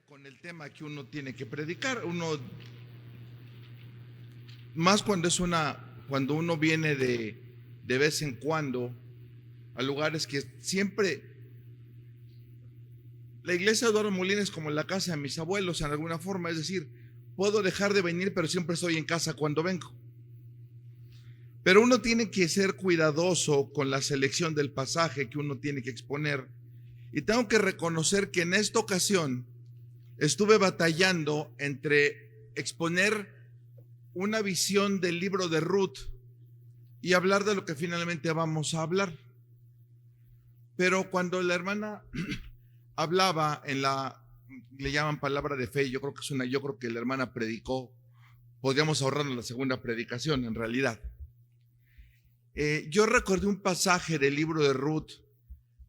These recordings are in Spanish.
con el tema que uno tiene que predicar. Uno, más cuando uno viene de vez en cuando a lugares que siempre, la iglesia de Eduardo Molina es como la casa de mis abuelos en alguna forma, es decir, puedo dejar de venir, pero siempre estoy en casa cuando vengo. Pero uno tiene que ser cuidadoso con la selección del pasaje que uno tiene que exponer. Y tengo que reconocer que en esta ocasión estuve batallando entre exponer una visión del libro de Ruth y hablar de lo que finalmente vamos a hablar. Pero cuando la hermana hablaba le llaman palabra de fe, yo creo que la hermana predicó, podríamos ahorrarnos la segunda predicación en realidad. Yo recordé un pasaje del libro de Ruth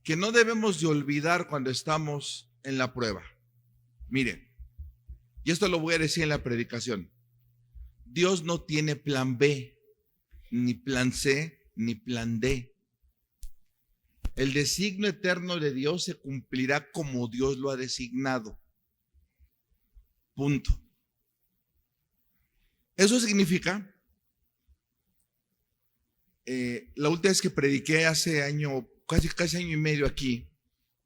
que no debemos de olvidar cuando estamos en la prueba. Miren, y esto lo voy a decir en la predicación. Dios no tiene plan B, ni plan C, ni plan D. El designio eterno de Dios se cumplirá como Dios lo ha designado. Punto. Eso significa, la última vez que prediqué hace año, casi año y medio aquí,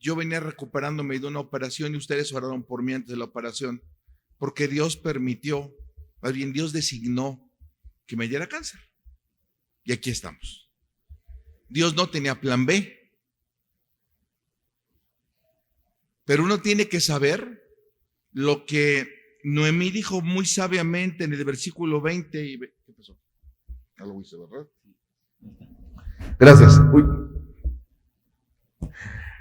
yo venía recuperándome de una operación y ustedes oraron por mí antes de la operación, porque Dios permitió, más bien Dios designó que me diera cáncer. Y aquí estamos. Dios no tenía plan B. Pero uno tiene que saber lo que Noemí dijo muy sabiamente en el versículo 20. ¿Qué pasó? Ya lo hice, ¿verdad? Gracias. Uy.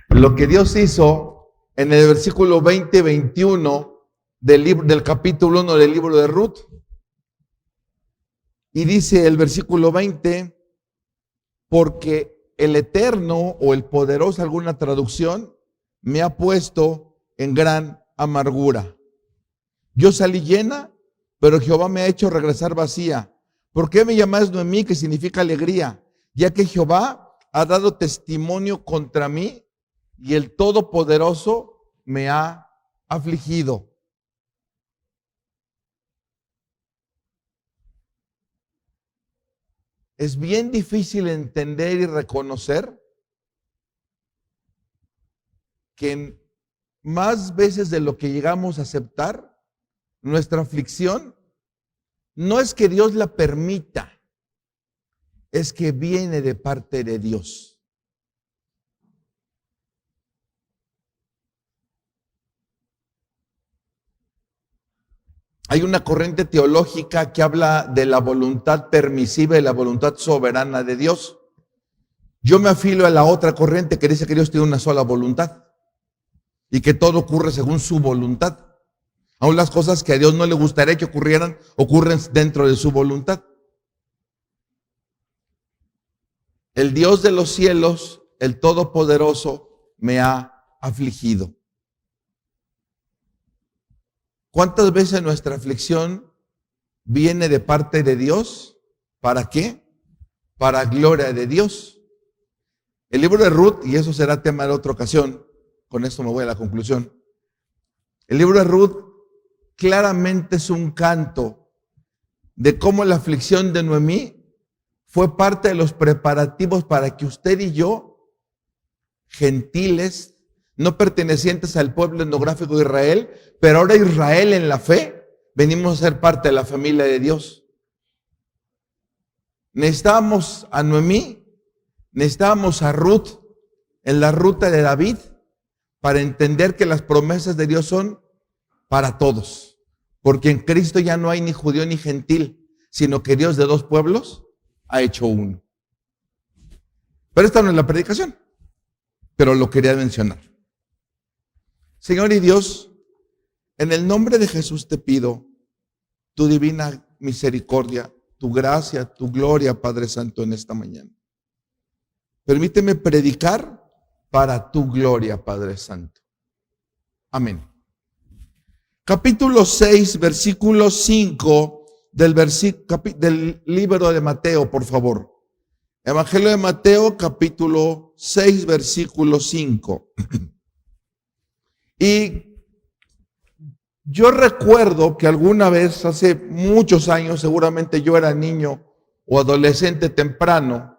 Lo que Dios hizo en el versículo 20-21 del capítulo 1 del libro de Ruth. Y dice el versículo 20, porque el Eterno o el Poderoso, alguna traducción, me ha puesto en gran amargura. Yo salí llena, pero Jehová me ha hecho regresar vacía. ¿Por qué me llamáis Noemí, que significa alegría? Ya que Jehová ha dado testimonio contra mí y el Todopoderoso me ha afligido. Es bien difícil entender y reconocer que más veces de lo que llegamos a aceptar, nuestra aflicción no es que Dios la permita, es que viene de parte de Dios. Hay una corriente teológica que habla de la voluntad permisiva y la voluntad soberana de Dios. Yo me afilio a la otra corriente que dice que Dios tiene una sola voluntad y que todo ocurre según su voluntad. Aún las cosas que a Dios no le gustaría que ocurrieran, ocurren dentro de su voluntad. El Dios de los cielos, el Todopoderoso, me ha afligido. ¿Cuántas veces nuestra aflicción viene de parte de Dios? ¿Para qué? Para gloria de Dios. El libro de Ruth, y eso será tema de otra ocasión, con esto me voy a la conclusión. El libro de Ruth claramente es un canto de cómo la aflicción de Noemí fue parte de los preparativos para que usted y yo, gentiles, no pertenecientes al pueblo etnográfico de Israel, pero ahora Israel en la fe, venimos a ser parte de la familia de Dios. Necesitábamos a Noemí, necesitábamos a Ruth en la ruta de David para entender que las promesas de Dios son para todos, porque en Cristo ya no hay ni judío ni gentil, sino que Dios de dos pueblos ha hecho uno. Pero esta no es la predicación, pero lo quería mencionar. Señor y Dios, en el nombre de Jesús te pido tu divina misericordia, tu gracia, tu gloria, Padre Santo, en esta mañana. Permíteme predicar para tu gloria, Padre Santo. Amén. Capítulo 6, versículo 5 del libro de Mateo, por favor. Evangelio de Mateo, capítulo 6, versículo 5. Y Yo recuerdo que alguna vez, hace muchos años, seguramente yo era niño o adolescente temprano,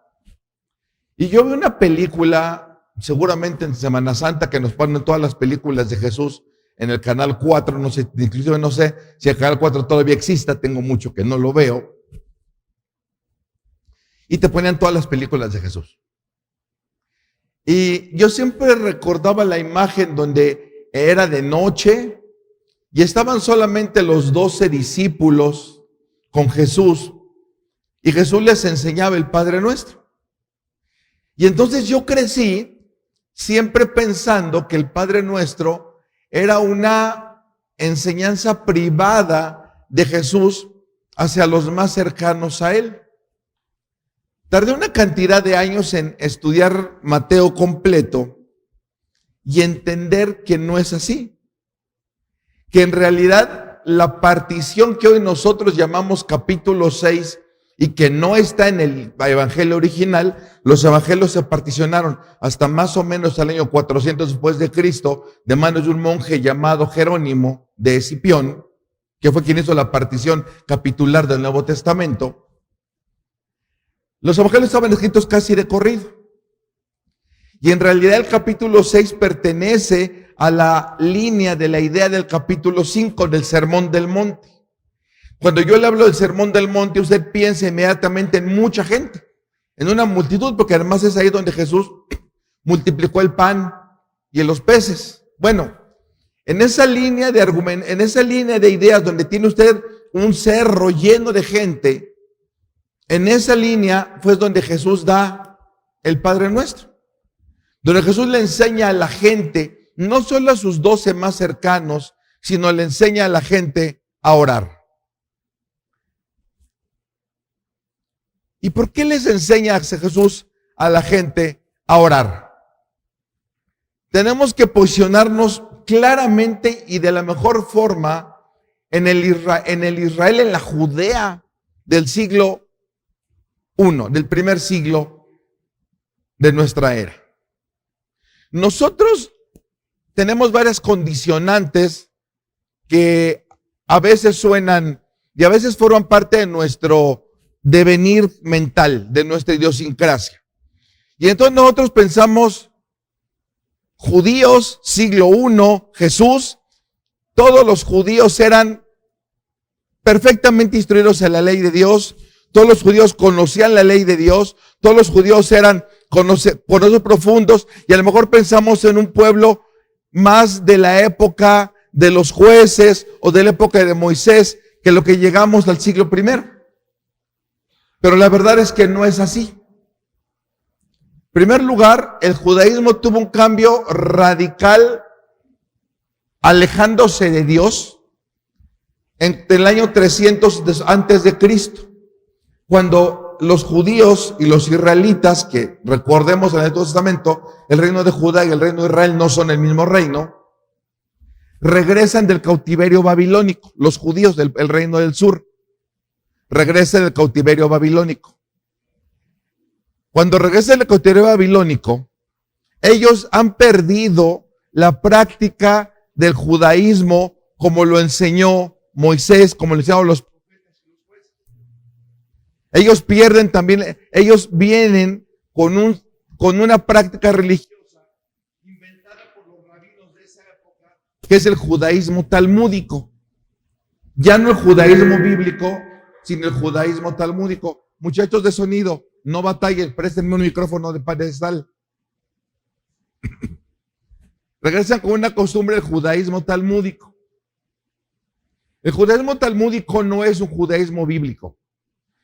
y yo vi una película, seguramente en Semana Santa, que nos ponen todas las películas de Jesús en el Canal 4, no sé, inclusive no sé si el Canal 4 todavía exista, tengo mucho que no lo veo, y te ponían todas las películas de Jesús. Y yo siempre recordaba la imagen donde era de noche y estaban solamente los 12 discípulos con Jesús y Jesús les enseñaba el Padre Nuestro. Y entonces yo crecí siempre pensando que el Padre Nuestro era una enseñanza privada de Jesús hacia los más cercanos a Él. Tardé una cantidad de años en estudiar Mateo completo y entender que no es así. Que en realidad la partición que hoy nosotros llamamos capítulo 6 y que no está en el evangelio original, los evangelios se particionaron hasta más o menos al año 400 después de Cristo, de manos de un monje llamado Jerónimo de Escipión, que fue quien hizo la partición capitular del Nuevo Testamento. Los evangelios estaban escritos casi de corrido. Y en realidad el capítulo 6 pertenece a la línea de la idea del capítulo 5 del Sermón del Monte. Cuando yo le hablo del Sermón del Monte, usted piensa inmediatamente en mucha gente, en una multitud, porque además es ahí donde Jesús multiplicó el pan y los peces. Bueno, en esa línea de argumento, en esa línea de ideas donde tiene usted un cerro lleno de gente, en esa línea fue donde Jesús da el Padre Nuestro. Donde Jesús le enseña a la gente, no solo a sus 12 más cercanos, sino le enseña a la gente a orar. ¿Y por qué les enseña Jesús a la gente a orar? Tenemos que posicionarnos claramente y de la mejor forma en el Israel, en la Judea del siglo I, del primer siglo de nuestra era. Nosotros tenemos varias condicionantes que a veces suenan y a veces forman parte de nuestro devenir mental, de nuestra idiosincrasia. Y entonces nosotros pensamos, judíos, siglo I, Jesús, todos los judíos eran perfectamente instruidos en la ley de Dios, todos los judíos conocían la ley de Dios, todos los judíos eran conocedores profundos, y a lo mejor pensamos en un pueblo más de la época de los jueces o de la época de Moisés que lo que llegamos al siglo I. Pero la verdad es que no es así. En primer lugar, el judaísmo tuvo un cambio radical alejándose de Dios en el año 300 antes de Cristo, cuando los judíos y los israelitas, que recordemos en el Antiguo Testamento, el reino de Judá y el reino de Israel no son el mismo reino, regresan del cautiverio babilónico. Los judíos del reino del sur regresan del cautiverio babilónico. Cuando regresan del cautiverio babilónico, ellos han perdido la práctica del judaísmo como lo enseñó Moisés, como lo enseñaron los profetas y los jueces. Ellos pierden también, ellos vienen con una práctica religiosa inventada por los rabinos de esa época, que es el judaísmo talmúdico. Ya no el judaísmo bíblico, sino el judaísmo talmúdico. Muchachos de sonido, no batallen, préstenme un micrófono de pedestal. Regresan con una costumbre del judaísmo talmúdico. El judaísmo talmúdico no es un judaísmo bíblico.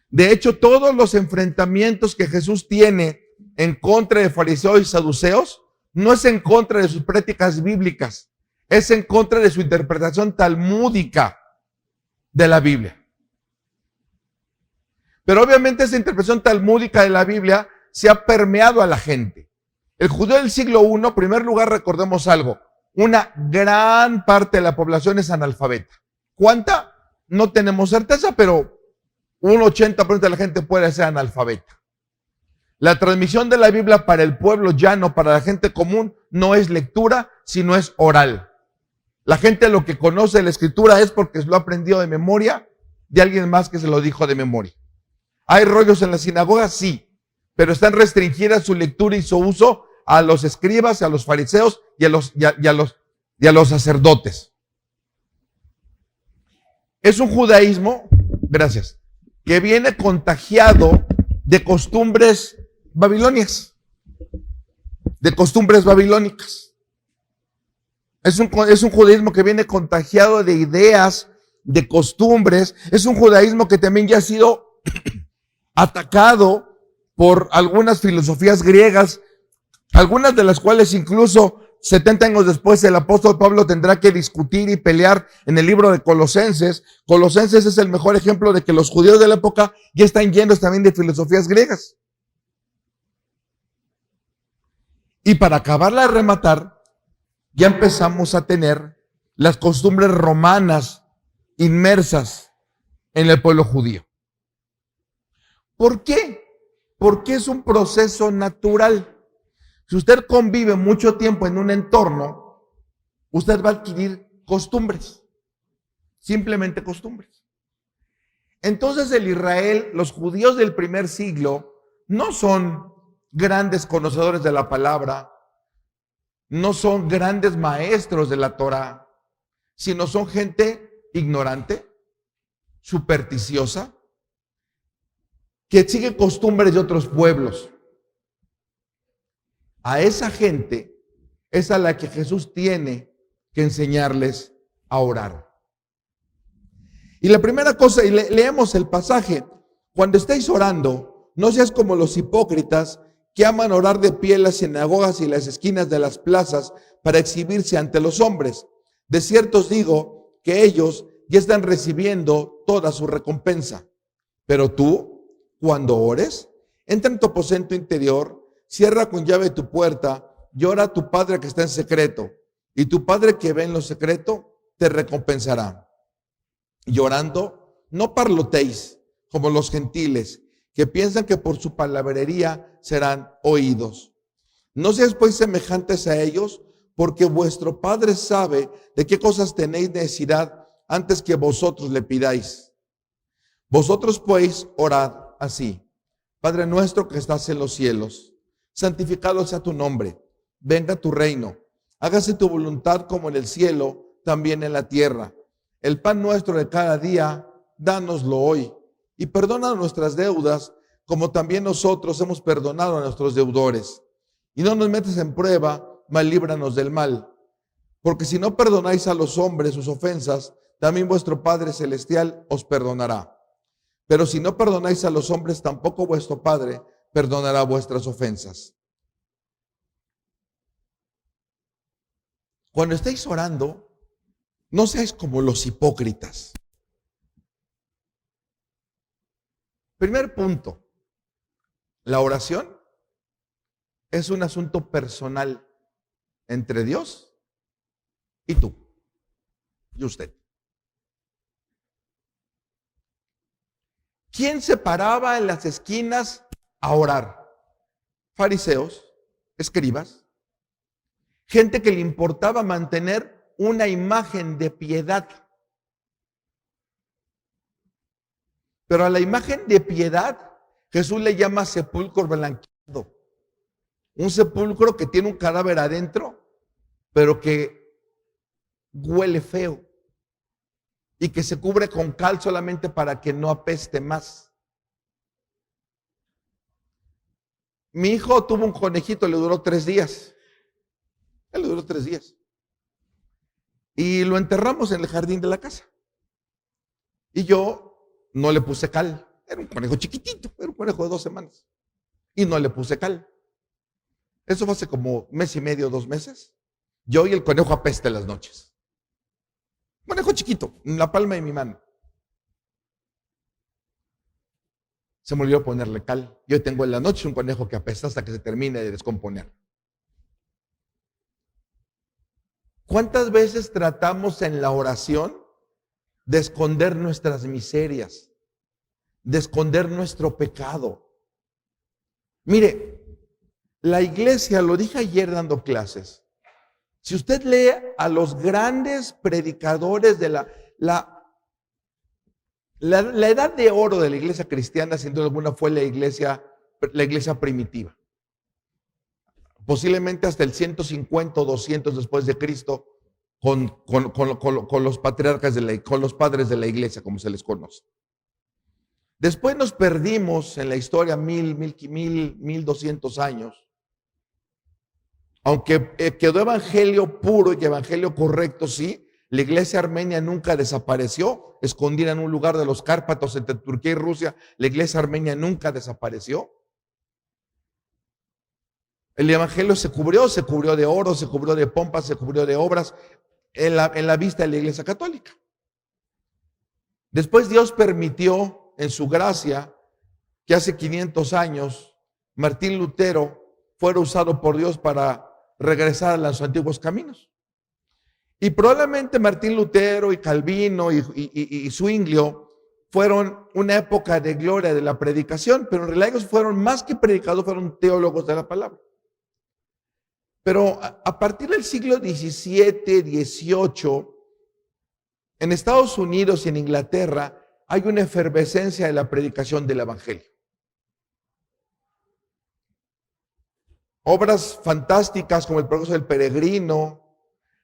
De hecho, todos los enfrentamientos que Jesús tiene en contra de fariseos y saduceos no es en contra de sus prácticas bíblicas, es en contra de su interpretación talmúdica de la Biblia. Pero obviamente esa interpretación talmúdica de la Biblia se ha permeado a la gente. El judío del siglo I, en primer lugar, recordemos algo, una gran parte de la población es analfabeta. ¿Cuánta? No tenemos certeza, pero un 80% de la gente puede ser analfabeta. La transmisión de la Biblia para el pueblo llano, para la gente común, no es lectura, sino es oral. La gente lo que conoce de la Escritura es porque lo ha aprendido de memoria de alguien más que se lo dijo de memoria. ¿Hay rollos en la sinagoga? Sí, pero están restringidas su lectura y su uso a los escribas, a los fariseos y a los sacerdotes. Es un judaísmo, gracias, que viene contagiado de costumbres babilónicas. Es un judaísmo que viene contagiado de ideas, de costumbres. Es un judaísmo que también ya ha sido atacado por algunas filosofías griegas, algunas de las cuales incluso 70 años después el apóstol Pablo tendrá que discutir y pelear en el libro de Colosenses. Colosenses es el mejor ejemplo de que los judíos de la época ya están llenos también de filosofías griegas. Y para acabarla de rematar, ya empezamos a tener las costumbres romanas inmersas en el pueblo judío. ¿Por qué? Porque es un proceso natural. Si usted convive mucho tiempo en un entorno, usted va a adquirir costumbres, simplemente costumbres. Entonces los judíos del primer siglo, no son grandes conocedores de la palabra, no son grandes maestros de la Torá, sino son gente ignorante, supersticiosa, que sigue costumbres de otros pueblos. A esa gente es a la que Jesús tiene que enseñarles a orar. Y la primera cosa, y leemos el pasaje: cuando estéis orando, no seas como los hipócritas que aman orar de pie en las sinagogas y las esquinas de las plazas para exhibirse ante los hombres. De cierto os digo que ellos ya están recibiendo toda su recompensa. Pero tú, cuando ores, entra en tu aposento interior, cierra con llave tu puerta y ora a tu Padre que está en secreto, y tu Padre que ve en lo secreto te recompensará. Y orando, no parlotéis como los gentiles, que piensan que por su palabrería serán oídos. No seáis pues semejantes a ellos, porque vuestro Padre sabe de qué cosas tenéis necesidad antes que vosotros le pidáis. Vosotros pues orad así: Padre nuestro que estás en los cielos, santificado sea tu nombre, venga tu reino, hágase tu voluntad como en el cielo, también en la tierra. El pan nuestro de cada día, dánoslo hoy, y perdona nuestras deudas, como también nosotros hemos perdonado a nuestros deudores. Y no nos metas en prueba, mas líbranos del mal. Porque si no perdonáis a los hombres sus ofensas, también vuestro Padre Celestial os perdonará. Pero si no perdonáis a los hombres, tampoco vuestro Padre perdonará vuestras ofensas. Cuando estéis orando, no seáis como los hipócritas. Primer punto: la oración es un asunto personal entre Dios y tú y usted. ¿Quién se paraba en las esquinas a orar? Fariseos, escribas, gente que le importaba mantener una imagen de piedad. Pero a la imagen de piedad Jesús le llama sepulcro blanqueado. Un sepulcro que tiene un cadáver adentro, pero que huele feo y que se cubre con cal solamente para que no apeste más. Mi hijo tuvo un conejito, le duró 3 días. Él le duró 3 días. Y lo enterramos en el jardín de la casa. Y yo no le puse cal. Era un conejo chiquitito, era un conejo de 2 semanas. Y no le puse cal. Eso fue hace como 1 mes y medio, 2 meses. Yo y el conejo apesta en las noches. Conejo chiquito, en la palma de mi mano. Se me olvidó ponerle cal. Yo tengo en la noche un conejo que apesta hasta que se termine de descomponer. ¿Cuántas veces tratamos en la oración de esconder nuestras miserias, de esconder nuestro pecado? Mire, la iglesia, lo dije ayer dando clases, Si usted lee a los grandes predicadores de la edad de oro de la iglesia cristiana, sin duda alguna, fue la iglesia primitiva. Posiblemente hasta el 150 o 200 después de Cristo, con los patriarcas, con los padres de la iglesia, como se les conoce. Después nos perdimos en la historia 1200 años. Aunque quedó evangelio puro y evangelio correcto, sí, la iglesia armenia nunca desapareció, escondida en un lugar de los Cárpatos entre Turquía y Rusia. La iglesia armenia nunca desapareció. El evangelio se cubrió de oro, se cubrió de pompas, se cubrió de obras en la vista de la iglesia católica. Después Dios permitió en su gracia que hace 500 años Martín Lutero fuera usado por Dios para regresar a los antiguos caminos. Y probablemente Martín Lutero y Calvino y Zwinglio fueron una época de gloria de la predicación, pero en realidad ellos fueron más que predicadores, fueron teólogos de la palabra. Pero a partir del siglo XVII, XVIII, en Estados Unidos y en Inglaterra hay una efervescencia de la predicación del evangelio. Obras fantásticas como El Progreso del Peregrino,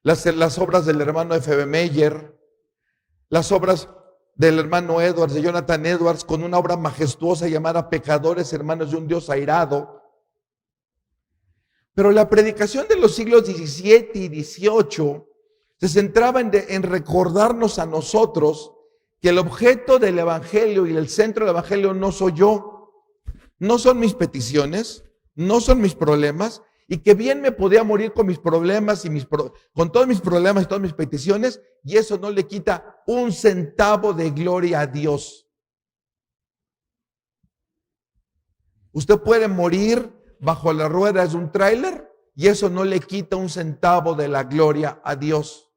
las obras del hermano F.B. Meyer, las obras del hermano Edwards, de Jonathan Edwards, con una obra majestuosa llamada Pecadores, hermanos de un Dios airado. Pero la predicación de los siglos XVII y XVIII se centraba en recordarnos a nosotros que el objeto del evangelio y el centro del evangelio no soy yo, no son mis peticiones, no son mis problemas, y que bien me podía morir con mis problemas con todos mis problemas y todas mis peticiones, y eso no le quita un centavo de gloria a Dios. Usted puede morir bajo las ruedas de un tráiler y eso no le quita un centavo de la gloria a Dios.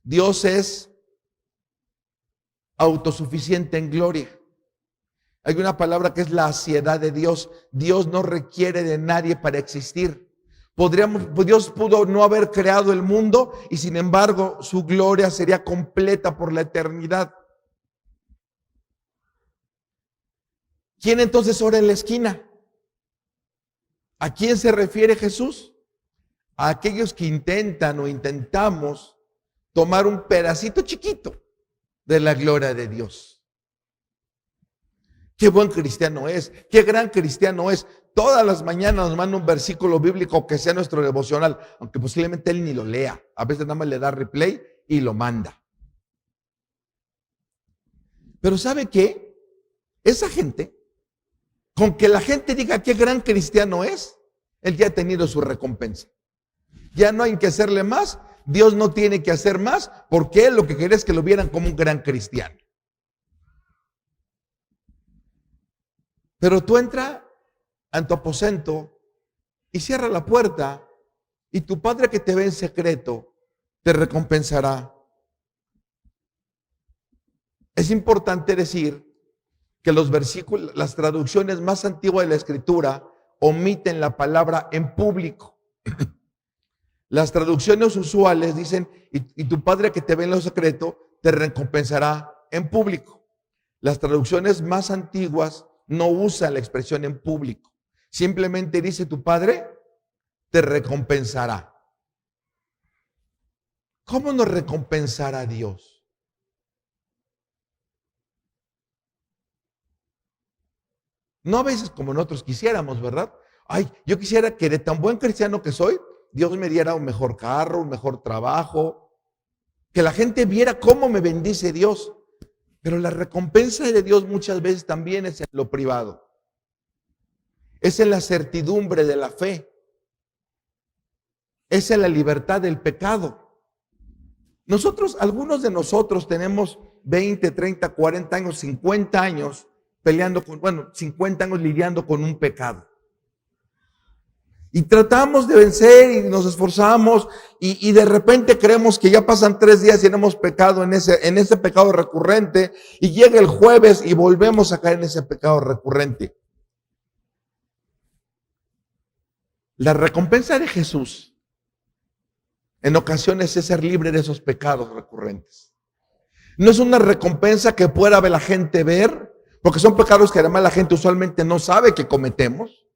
Dios es autosuficiente en gloria. Hay una palabra que es la aciedad de Dios. Dios no requiere de nadie para existir. Dios pudo no haber creado el mundo y sin embargo su gloria sería completa por la eternidad. ¿Quién entonces ora en la esquina? ¿A quién se refiere Jesús? A aquellos que intentan o intentamos tomar un pedacito chiquito de la gloria de Dios. Qué buen cristiano es, qué gran cristiano es. Todas las mañanas nos manda un versículo bíblico que sea nuestro devocional, aunque posiblemente él ni lo lea. A veces nada más le da replay y lo manda. Pero ¿sabe qué? Esa gente, con que la gente diga qué gran cristiano es, él ya ha tenido su recompensa. Ya no hay que hacerle más, Dios no tiene que hacer más, porque él lo que quería es que lo vieran como un gran cristiano. Pero tú entra en tu aposento y cierra la puerta y tu Padre que te ve en secreto te recompensará. Es importante decir que los versículos, las traducciones más antiguas de la Escritura omiten la palabra en público. Las traducciones usuales dicen, y tu Padre que te ve en lo secreto te recompensará en público. Las traducciones más antiguas no usan la expresión en público. Simplemente dice tu Padre te recompensará. ¿Cómo nos recompensará Dios? No a veces como nosotros quisiéramos, ¿verdad? Ay, yo quisiera que de tan buen cristiano que soy, Dios me diera un mejor carro, un mejor trabajo, que la gente viera cómo me bendice Dios. Pero la recompensa de Dios muchas veces también es en lo privado. Es en la certidumbre de la fe. Es en la libertad del pecado. Algunos de nosotros tenemos 20, 30, 40 años, 50 años peleando 50 años lidiando con un pecado. Y tratamos de vencer y nos esforzamos y de repente creemos que ya pasan 3 días y no hemos pecado en ese pecado recurrente y llega el jueves y volvemos a caer en ese pecado recurrente. La recompensa de Jesús en ocasiones es ser libre de esos pecados recurrentes. No es una recompensa que pueda ver la gente ver, porque son pecados que además la gente usualmente no sabe que cometemos.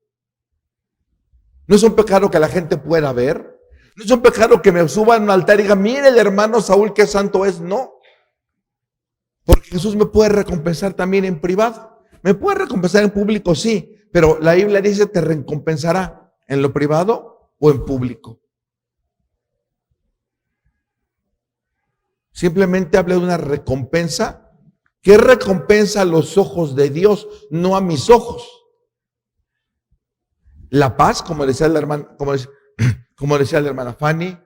No es un pecado que la gente pueda ver. No es un pecado que me suba a un altar y diga, mire el hermano Saúl qué santo es. No. Porque Jesús me puede recompensar también en privado. Me puede recompensar en público, sí. Pero la Biblia dice, te recompensará en lo privado o en público. Simplemente habla de una recompensa. ¿Qué recompensa a los ojos de Dios, no a mis ojos? La paz, como decía la hermana, como decía la hermana Fanny,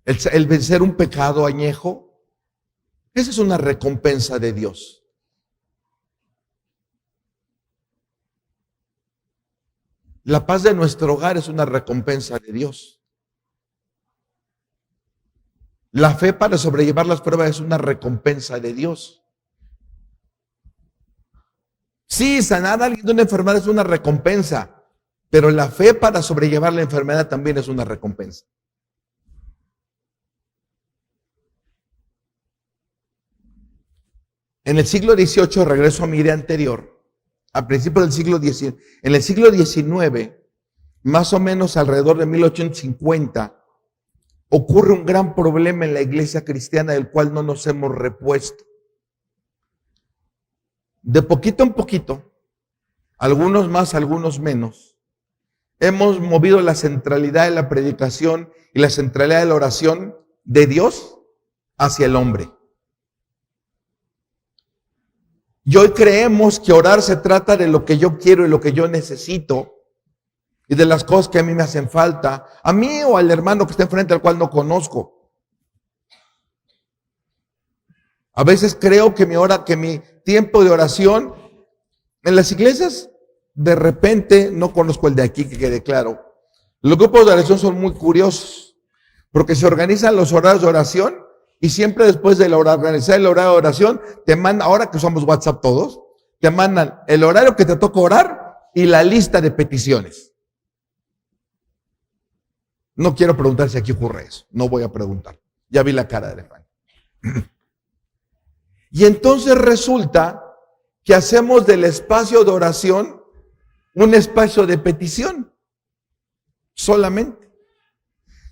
el vencer un pecado añejo, esa es una recompensa de Dios. La paz de nuestro hogar es una recompensa de Dios. La fe para sobrellevar las pruebas es una recompensa de Dios. Sí, sanar a alguien de una enfermedad es una recompensa, pero la fe para sobrellevar la enfermedad también es una recompensa. En el siglo XVIII, regreso a mi idea anterior, a principios del siglo XIX, en el siglo XIX, más o menos alrededor de 1850, ocurre un gran problema en la iglesia cristiana del cual no nos hemos repuesto. De poquito en poquito, algunos más, algunos menos, hemos movido la centralidad de la predicación y la centralidad de la oración de Dios hacia el hombre. Y hoy creemos que orar se trata de lo que yo quiero y lo que yo necesito y de las cosas que a mí me hacen falta, a mí o al hermano que está enfrente al cual no conozco. A veces creo que mi tiempo de oración en las iglesias, de repente, no conozco el de aquí, que quede claro. Los grupos de oración son muy curiosos, porque se organizan los horarios de oración y siempre después de organizar el horario de oración, te mandan, ahora que usamos WhatsApp todos, te mandan el horario que te toca orar y la lista de peticiones. No quiero preguntar si aquí ocurre eso, no voy a preguntar. Ya vi la cara de Fanny. Y entonces resulta que hacemos del espacio de oración un espacio de petición, solamente.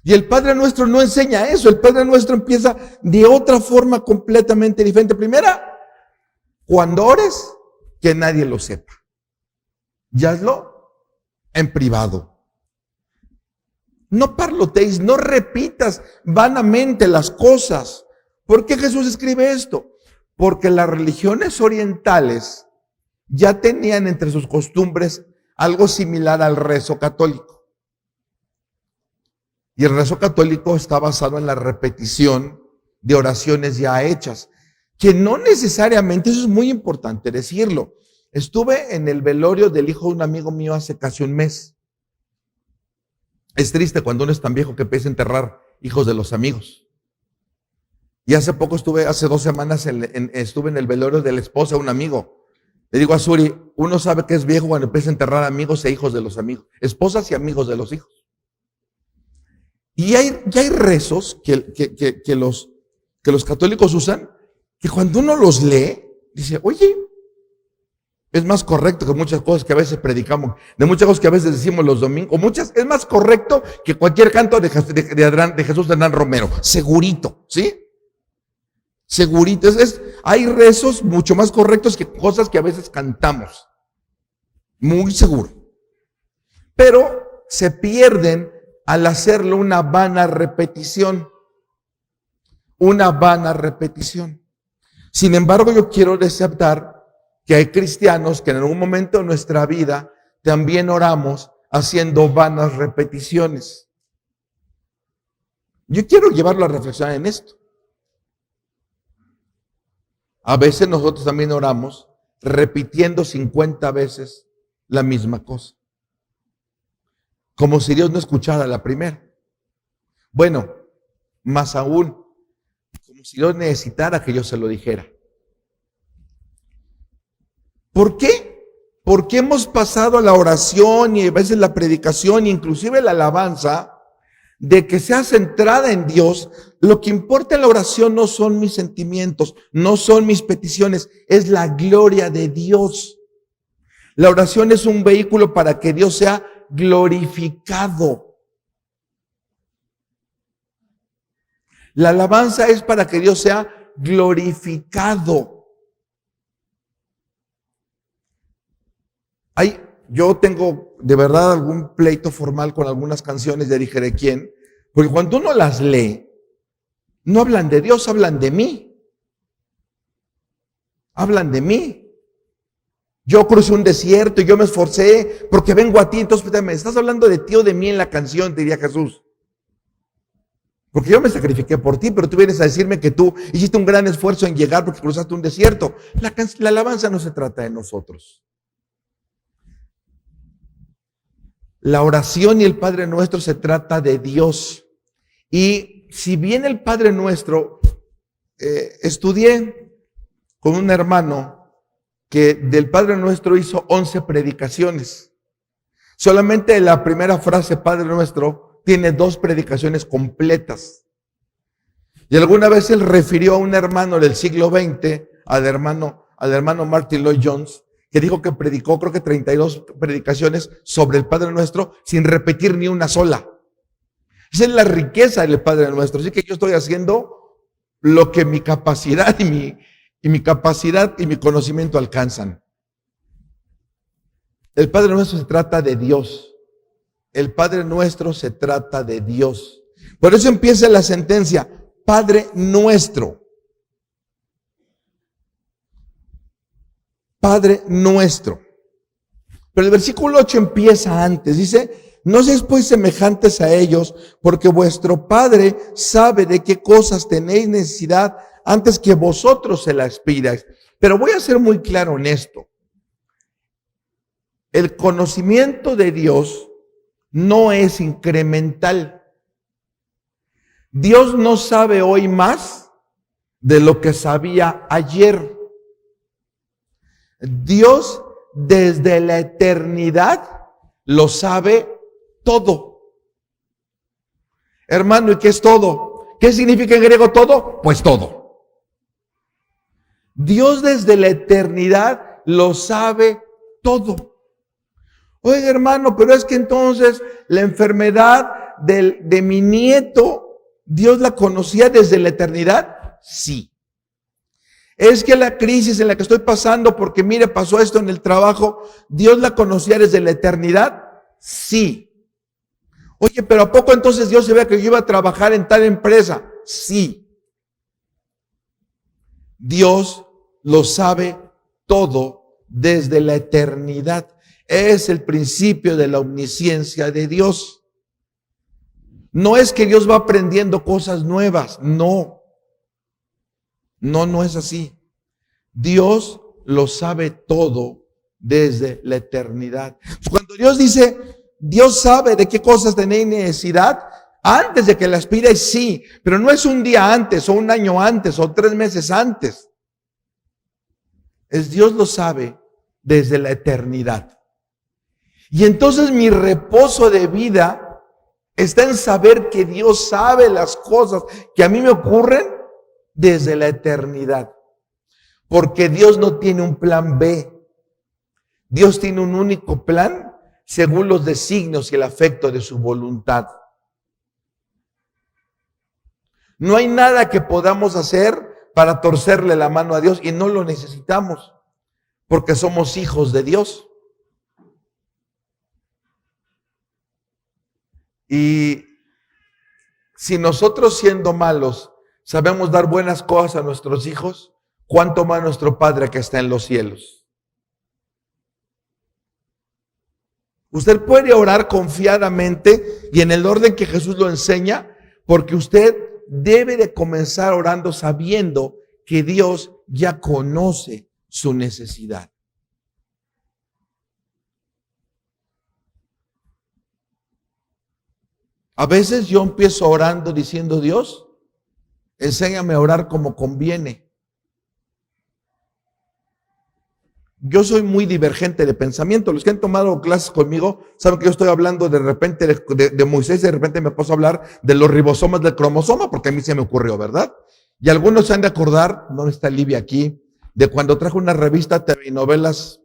Y el Padre Nuestro no enseña eso, el Padre Nuestro empieza de otra forma completamente diferente. Primera, cuando ores, que nadie lo sepa. Y hazlo en privado. No parloteis, no repitas vanamente las cosas. ¿Por qué Jesús escribe esto? Porque las religiones orientales ya tenían entre sus costumbres algo similar al rezo católico. Y el rezo católico está basado en la repetición de oraciones ya hechas, que no necesariamente, eso es muy importante decirlo. Estuve en el velorio del hijo de un amigo mío hace casi un mes. Es triste cuando uno es tan viejo que empieza a enterrar hijos de los amigos. Y hace poco hace 2 semanas, estuve en el velorio de la esposa de un amigo. Le digo a Suri, uno sabe que es viejo cuando empieza a enterrar amigos e hijos de los amigos, esposas y amigos de los hijos. Y hay rezos que los católicos usan, que cuando uno los lee, dice, oye, es más correcto que muchas cosas que a veces predicamos, de muchas cosas que a veces decimos los domingos, es más correcto que cualquier canto de Jesús de Hernán Romero, segurito, ¿sí? Segurito, hay rezos mucho más correctos que cosas que a veces cantamos, muy seguro, pero se pierden al hacerlo una vana repetición, Sin embargo, yo quiero resaltar que hay cristianos que en algún momento de nuestra vida también oramos haciendo vanas repeticiones. Yo quiero llevarlo a reflexionar en esto. A veces nosotros también oramos repitiendo 50 veces la misma cosa. Como si Dios no escuchara la primera. Bueno, más aún, como si Dios necesitara que yo se lo dijera. ¿Por qué? Porque hemos pasado a la oración y a veces la predicación, inclusive la alabanza, de que sea centrada en Dios, lo que importa en la oración no son mis sentimientos, no son mis peticiones, es la gloria de Dios. La oración es un vehículo para que Dios sea glorificado. La alabanza es para que Dios sea glorificado. Yo tengo de verdad algún pleito formal con algunas canciones, ya dije de quién, porque cuando uno las lee, no hablan de Dios, hablan de mí. Hablan de mí. Yo crucé un desierto y yo me esforcé porque vengo a ti, entonces me estás hablando de ti o de mí en la canción, diría Jesús. Porque yo me sacrifiqué por ti, pero tú vienes a decirme que tú hiciste un gran esfuerzo en llegar porque cruzaste un desierto. La alabanza no se trata de nosotros. La oración y el Padre Nuestro se trata de Dios. Y si bien el Padre Nuestro, estudié con un hermano que del Padre Nuestro hizo 11 predicaciones. Solamente la primera frase, Padre Nuestro, tiene 2 predicaciones completas. Y alguna vez él refirió a un hermano del siglo XX, al hermano Martin Lloyd Jones, que dijo que predicó, creo que 32 predicaciones sobre el Padre Nuestro sin repetir ni una sola. Esa es la riqueza del Padre Nuestro. Así que yo estoy haciendo lo que mi capacidad y mi conocimiento alcanzan. El Padre Nuestro se trata de Dios. El Padre Nuestro se trata de Dios. Por eso empieza la sentencia, Padre Nuestro. Padre Nuestro. Pero el versículo 8 empieza antes. Dice, no seáis pues semejantes a ellos, porque vuestro Padre sabe de qué cosas tenéis necesidad antes que vosotros se las pidáis. Pero voy a ser muy claro en esto. El conocimiento de Dios no es incremental. Dios no sabe hoy más de lo que sabía ayer. Dios desde la eternidad lo sabe todo. Hermano, ¿y qué es todo? ¿Qué significa en griego todo? Pues todo. Dios desde la eternidad lo sabe todo. Oye, hermano, pero es que entonces la enfermedad de mi nieto, ¿Dios la conocía desde la eternidad? Sí. Es que la crisis en la que estoy pasando, porque mire, pasó esto en el trabajo, ¿Dios la conocía desde la eternidad? Sí. Oye, pero ¿a poco entonces Dios sabía que yo iba a trabajar en tal empresa? Sí. Dios lo sabe todo desde la eternidad. Es el principio de la omnisciencia de Dios. No es que Dios va aprendiendo cosas nuevas, no. No es así. Dios lo sabe todo desde la eternidad. Cuando Dios dice, Dios sabe de qué cosas tenéis necesidad, antes de que las pidáis, sí, pero no es un día antes, o un año antes, o 3 meses antes. Es Dios lo sabe desde la eternidad. Y entonces mi reposo de vida está en saber que Dios sabe las cosas que a mí me ocurren desde la eternidad. Porque Dios no tiene un plan B. Dios tiene un único plan según los designios y el afecto de su voluntad. No hay nada que podamos hacer para torcerle la mano a Dios y no lo necesitamos porque somos hijos de Dios. Y si nosotros siendo malos sabemos dar buenas cosas a nuestros hijos, ¿cuánto más nuestro Padre que está en los cielos? Usted puede orar confiadamente y en el orden que Jesús lo enseña, porque usted debe de comenzar orando sabiendo que Dios ya conoce su necesidad. A veces yo empiezo orando diciendo, Dios, enséñame a orar como conviene. Yo soy muy divergente de pensamiento. Los que han tomado clases conmigo saben que yo estoy hablando de repente de Moisés y de repente me paso a hablar de los ribosomas del cromosoma porque a mí se me ocurrió, ¿verdad? Y algunos se han de acordar, ¿dónde está Livia aquí? De cuando trajo una revista TV Novelas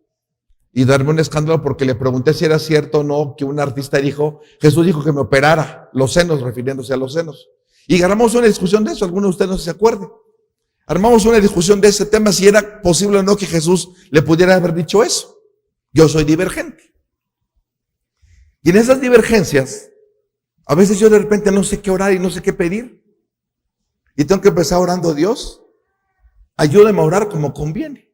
y darme un escándalo porque le pregunté si era cierto o no que un artista dijo, Jesús dijo que me operara los senos, refiriéndose a los senos. Y agarramos una discusión de eso, algunos de ustedes no se acuerdan. Armamos una discusión de ese tema, si era posible o no que Jesús le pudiera haber dicho eso. Yo soy divergente. Y en esas divergencias, a veces yo de repente no sé qué orar y no sé qué pedir. Y tengo que empezar orando a Dios. Ayúdame a orar como conviene.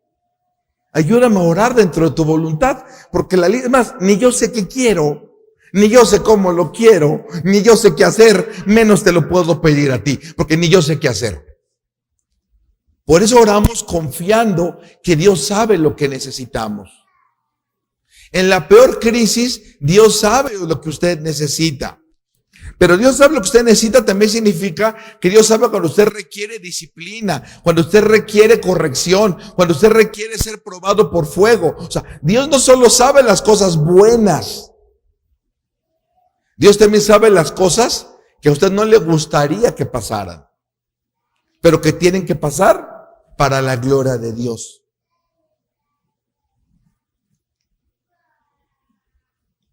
Ayúdame a orar dentro de tu voluntad. Porque es más, ni yo sé qué quiero, ni yo sé cómo lo quiero, ni yo sé qué hacer, menos te lo puedo pedir a ti, porque ni yo sé qué hacer. Por eso oramos confiando que Dios sabe lo que necesitamos. En la peor crisis, Dios sabe lo que usted necesita. Pero Dios sabe lo que usted necesita también significa que Dios sabe cuando usted requiere disciplina, cuando usted requiere corrección, cuando usted requiere ser probado por fuego. O sea, Dios no solo sabe las cosas buenas, Dios también sabe las cosas que a usted no le gustaría que pasaran, pero que tienen que pasar para la gloria de Dios.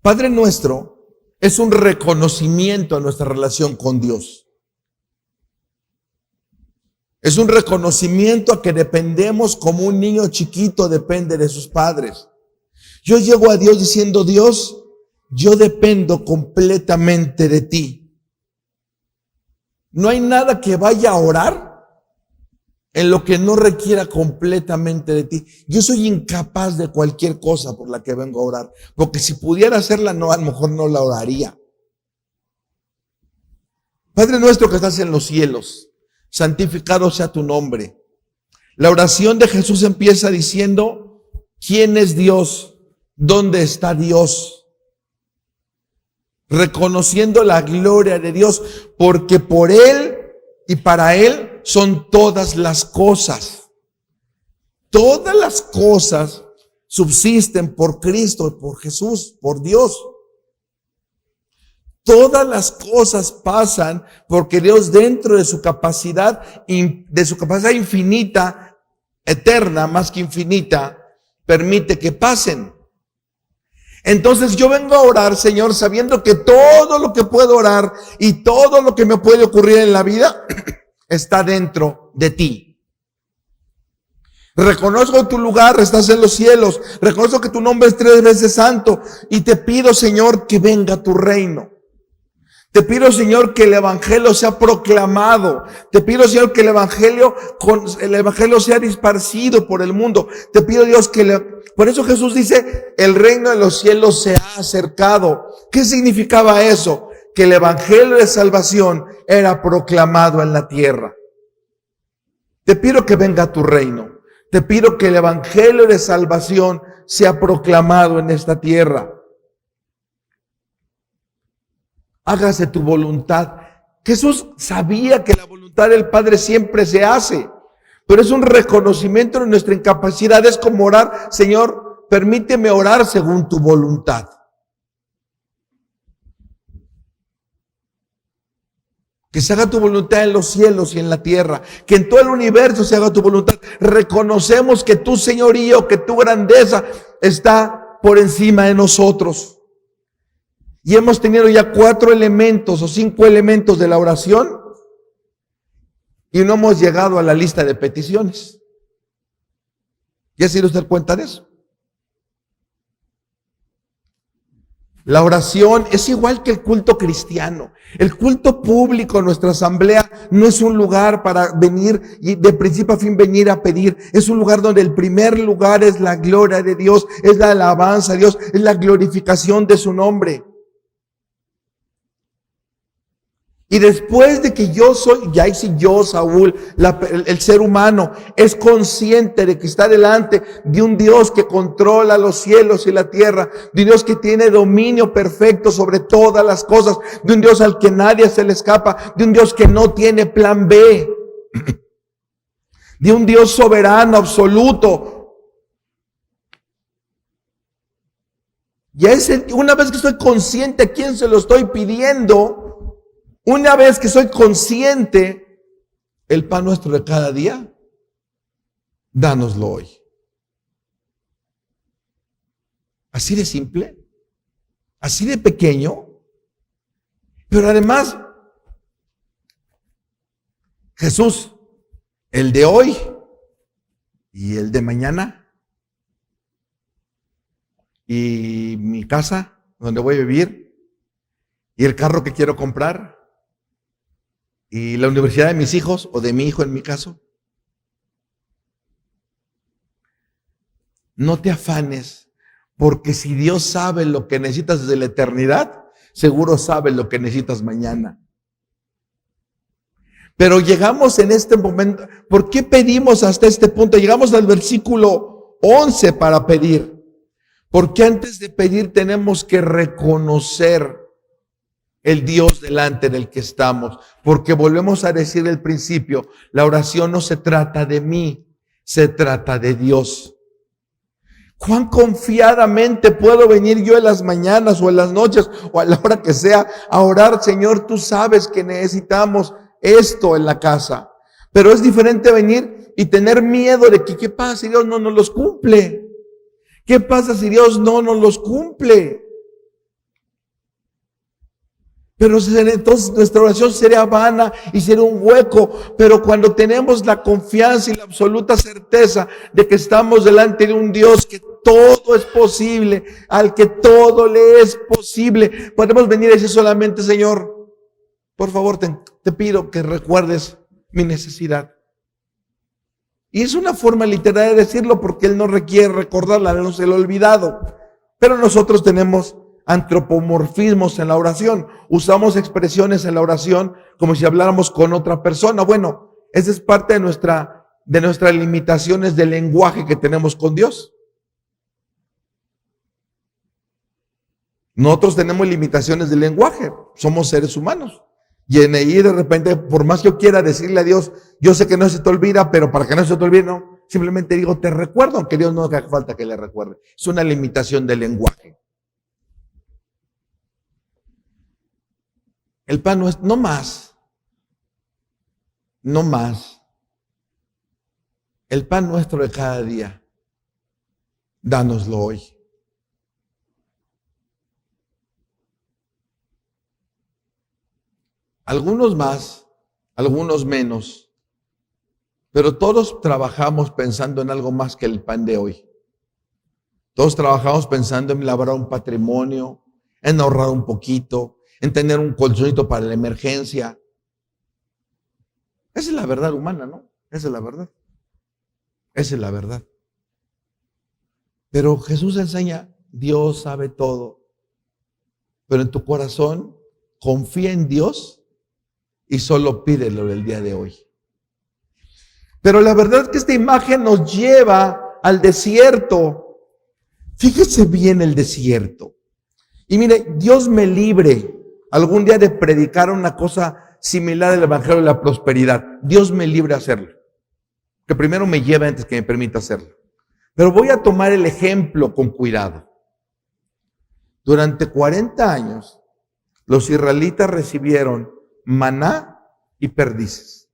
Padre nuestro es un reconocimiento a nuestra relación con Dios. Es un reconocimiento a que dependemos como un niño chiquito depende de sus padres. Yo llego a Dios diciendo, Dios, yo dependo completamente de ti. No hay nada que vaya a orar en lo que no requiera completamente de ti. Yo soy incapaz de cualquier cosa por la que vengo a orar, porque si pudiera hacerla, no, a lo mejor no la oraría. Padre nuestro que estás en los cielos, santificado sea tu nombre. La oración de Jesús empieza diciendo, ¿quién es Dios? ¿Dónde está Dios? Reconociendo la gloria de Dios, porque por Él y para Él son todas las cosas. Todas las cosas subsisten por Cristo, por Jesús, por Dios. Todas las cosas pasan porque Dios, dentro de su capacidad infinita, eterna, más que infinita, permite que pasen. Entonces yo vengo a orar, Señor, sabiendo que todo lo que puedo orar y todo lo que me puede ocurrir en la vida está dentro de ti. Reconozco tu lugar, estás en los cielos. Reconozco que tu nombre es 3 veces santo. Y te pido, Señor, que venga tu reino. Te pido, Señor, que el evangelio sea proclamado. Te pido, Señor, que el evangelio sea disparcido por el mundo. Te pido, Dios, por eso Jesús dice, el reino de los cielos se ha acercado. ¿Qué significaba eso? Que el evangelio de salvación era proclamado en la tierra. Te pido que venga tu reino. Te pido que el evangelio de salvación sea proclamado en esta tierra. Hágase tu voluntad. Jesús sabía que la voluntad del Padre siempre se hace, pero es un reconocimiento de nuestra incapacidad. Es como orar, Señor, permíteme orar según tu voluntad. Que se haga tu voluntad en los cielos y en la tierra. Que en todo el universo se haga tu voluntad. Reconocemos que tu señorío, que tu grandeza está por encima de nosotros. Y hemos tenido ya 4 elementos o 5 elementos de la oración. Y no hemos llegado a la lista de peticiones. ¿Ya se dio usted cuenta de eso? La oración es igual que el culto cristiano. El culto público, nuestra asamblea, no es un lugar para venir y de principio a fin venir a pedir. Es un lugar donde el primer lugar es la gloria de Dios, es la alabanza de Dios, es la glorificación de su nombre. Y después de que yo soy, ya si yo, Saúl, el ser humano, es consciente de que está delante de un Dios que controla los cielos y la tierra, de un Dios que tiene dominio perfecto sobre todas las cosas, de un Dios al que nadie se le escapa, de un Dios que no tiene plan B, de un Dios soberano, absoluto, Y una vez que estoy consciente a quién se lo estoy pidiendo, una vez que soy consciente, el pan nuestro de cada día, dánoslo hoy. Así de simple, así de pequeño, pero además, Jesús, el de hoy y el de mañana, y mi casa donde voy a vivir, y el carro que quiero comprar, y la universidad de mis hijos, o de mi hijo en mi caso. No te afanes, porque si Dios sabe lo que necesitas desde la eternidad, seguro sabe lo que necesitas mañana. Pero llegamos en este momento, ¿por qué pedimos hasta este punto? Llegamos al versículo 11 para pedir. Porque antes de pedir tenemos que reconocer el Dios delante del que estamos. Porque volvemos a decir al principio, la oración no se trata de mí, se trata de Dios. ¿Cuán confiadamente puedo venir yo en las mañanas o en las noches o a la hora que sea a orar? Señor, tú sabes que necesitamos esto en la casa. Pero es diferente venir y tener miedo de que ¿qué pasa si Dios no nos los cumple? ¿Qué pasa si Dios no nos los cumple? Pero entonces nuestra oración sería vana y sería un hueco. Pero cuando tenemos la confianza y la absoluta certeza de que estamos delante de un Dios que todo es posible, al que todo le es posible, podemos venir y decir solamente, Señor, por favor, te pido que recuerdes mi necesidad. Y es una forma literaria de decirlo porque Él no requiere recordarla, no se lo ha olvidado. Pero nosotros tenemos antropomorfismos en la oración. Usamos expresiones en la oración como si habláramos con otra persona. Bueno, esa es parte de nuestras limitaciones de lenguaje que tenemos con Dios. Nosotros tenemos limitaciones de lenguaje. Somos seres humanos. Y en ahí de repente, por más que yo quiera decirle a Dios, yo sé que no se te olvida, pero para que no se te olvide, no. Simplemente digo, te recuerdo, aunque Dios no haga falta que le recuerde. Es una limitación del lenguaje. El pan no es, no más. No más. El pan nuestro de cada día, dánoslo hoy. Algunos más, algunos menos, pero todos trabajamos pensando en algo más que el pan de hoy. Todos trabajamos pensando en labrar un patrimonio, en ahorrar un poquito, en tener un colchonito para la emergencia. Esa es la verdad humana, ¿no? Esa es la verdad. Esa es la verdad. Pero Jesús enseña, Dios sabe todo. Pero en tu corazón, confía en Dios y solo pídelo el día de hoy. Pero la verdad es que esta imagen nos lleva al desierto. Fíjese bien el desierto. Y mire, Dios me libre algún día de predicar una cosa similar al Evangelio de la Prosperidad. Dios me libre de hacerlo. Que primero me lleve antes que me permita hacerlo. Pero voy a tomar el ejemplo con cuidado. Durante 40 años, los israelitas recibieron maná y perdices.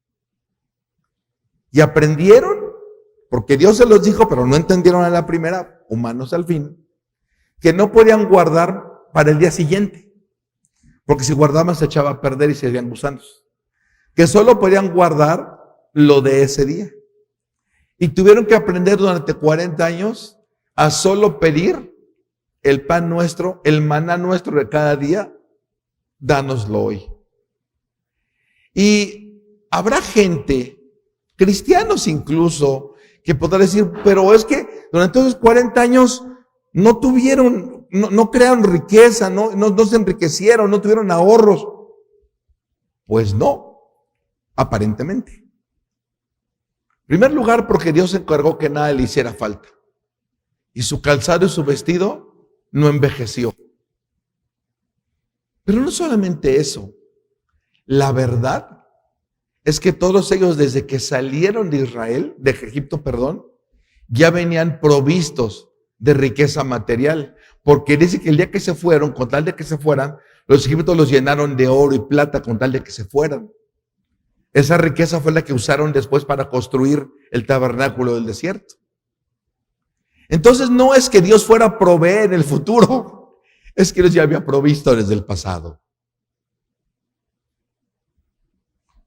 Y aprendieron, porque Dios se los dijo, pero no entendieron a la primera, humanos al fin, que no podían guardar para el día siguiente. Porque si guardaban se echaba a perder y se hacían gusanos. Que solo podían guardar lo de ese día. Y tuvieron que aprender durante 40 años a solo pedir el pan nuestro, el maná nuestro de cada día, dánoslo hoy. Y habrá gente, cristianos incluso, que podrá decir, pero es que durante esos 40 años no tuvieron, no crearon riqueza, no se enriquecieron, no tuvieron ahorros. Pues no, aparentemente. En primer lugar, porque Dios se encargó que nada le hiciera falta. Y su calzado y su vestido no envejeció. Pero no solamente eso. La verdad es que todos ellos, desde que salieron de Israel, de Egipto, ya venían provistos de riqueza material. porque dice que el día que se fueron, con tal de que se fueran, los egipcios los llenaron de oro y plata con tal de que se fueran. Esa riqueza fue la que usaron después para construir el tabernáculo del desierto. Entonces no es que Dios fuera a proveer en el futuro, es que Dios ya había provisto desde el pasado.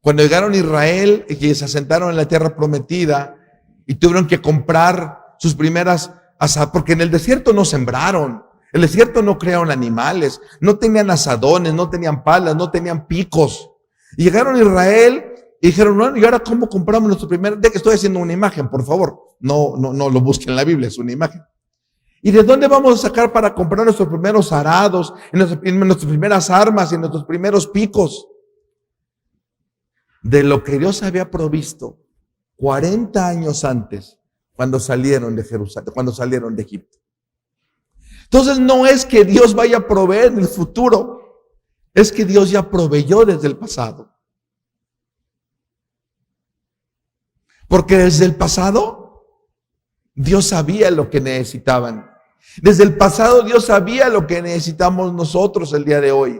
Cuando llegaron a Israel y se asentaron en la tierra prometida y tuvieron que comprar sus primeras asadas, porque en el desierto no sembraron, en el desierto no crearon animales, no tenían asadones, no tenían palas, no tenían picos. Y llegaron a Israel y dijeron, bueno, ¿y ahora cómo compramos nuestro primer? De que estoy haciendo una imagen, por favor. No lo busquen en la Biblia, es una imagen. ¿Y de dónde vamos a sacar para comprar nuestros primeros arados, en nuestras primeras armas y en nuestros primeros picos? De lo que Dios había provisto 40 años antes, cuando salieron de Jerusalén, cuando salieron de Egipto. Entonces no es que Dios vaya a proveer en el futuro, es que Dios ya proveyó desde el pasado. Porque desde el pasado, Dios sabía lo que necesitaban. Desde el pasado, Dios sabía lo que necesitamos nosotros el día de hoy.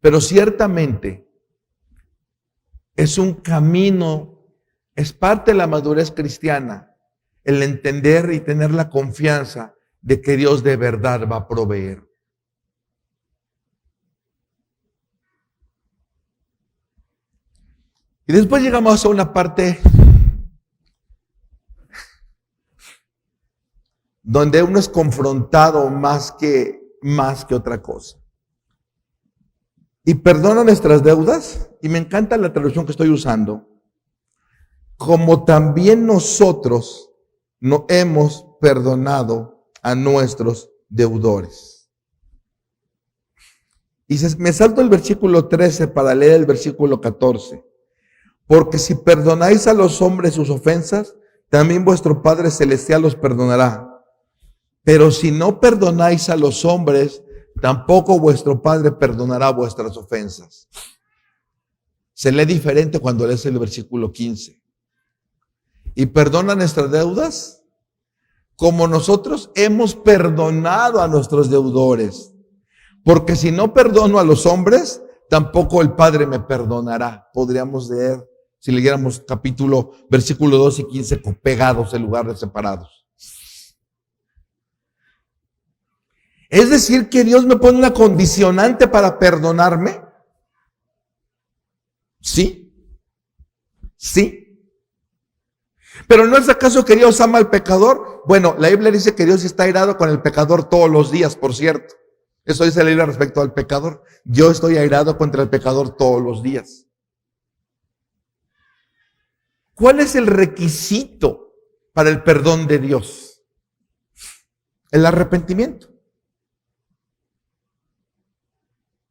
Pero ciertamente, es un camino, es parte de la madurez cristiana, el entender y tener la confianza de que Dios de verdad va a proveer. Y después llegamos a una parte donde uno es confrontado más que otra cosa. Y perdona nuestras deudas, y me encanta la traducción que estoy usando, como también nosotros no hemos perdonado a nuestros deudores. Y me salto el versículo 13 para leer el versículo 14. Porque si perdonáis a los hombres sus ofensas, también vuestro Padre Celestial los perdonará. Pero si no perdonáis a los hombres, tampoco vuestro Padre perdonará vuestras ofensas. Se lee diferente cuando lees el versículo 15. Y perdona nuestras deudas, como nosotros hemos perdonado a nuestros deudores. Porque si no perdono a los hombres, tampoco el Padre me perdonará. Podríamos leer, si leyéramos versículo 12 y 15 pegados en lugar de separados. Es decir, que Dios me pone una condicionante para perdonarme. Sí. Sí. Pero ¿no es acaso que Dios ama al pecador? Bueno, la Biblia dice que Dios está airado con el pecador todos los días, por cierto. Eso dice la Biblia respecto al pecador. Yo estoy airado contra el pecador todos los días. ¿Cuál es el requisito para el perdón de Dios? El arrepentimiento.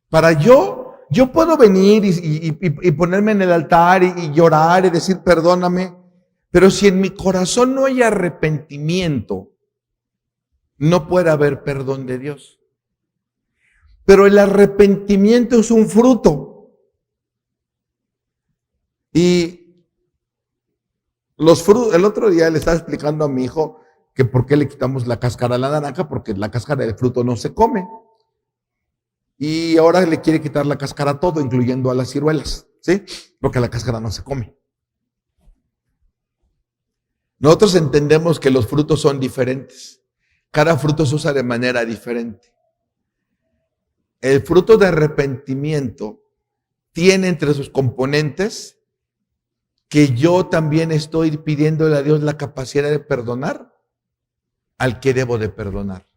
Para yo puedo venir y ponerme en el altar y llorar y decir perdóname, pero si en mi corazón no hay arrepentimiento, no puede haber perdón de Dios. Pero el arrepentimiento es un fruto. Y los frutos, el otro día le estaba explicando a mi hijo que por qué le quitamos la cáscara a la naranja, porque la cáscara del fruto no se come. Y ahora le quiere quitar la cáscara a todo, incluyendo a las ciruelas, ¿sí? Porque la cáscara no se come. Nosotros entendemos que los frutos son diferentes. Cada fruto se usa de manera diferente. El fruto de arrepentimiento tiene entre sus componentes que yo también estoy pidiéndole a Dios la capacidad de perdonar al que debo de perdonar.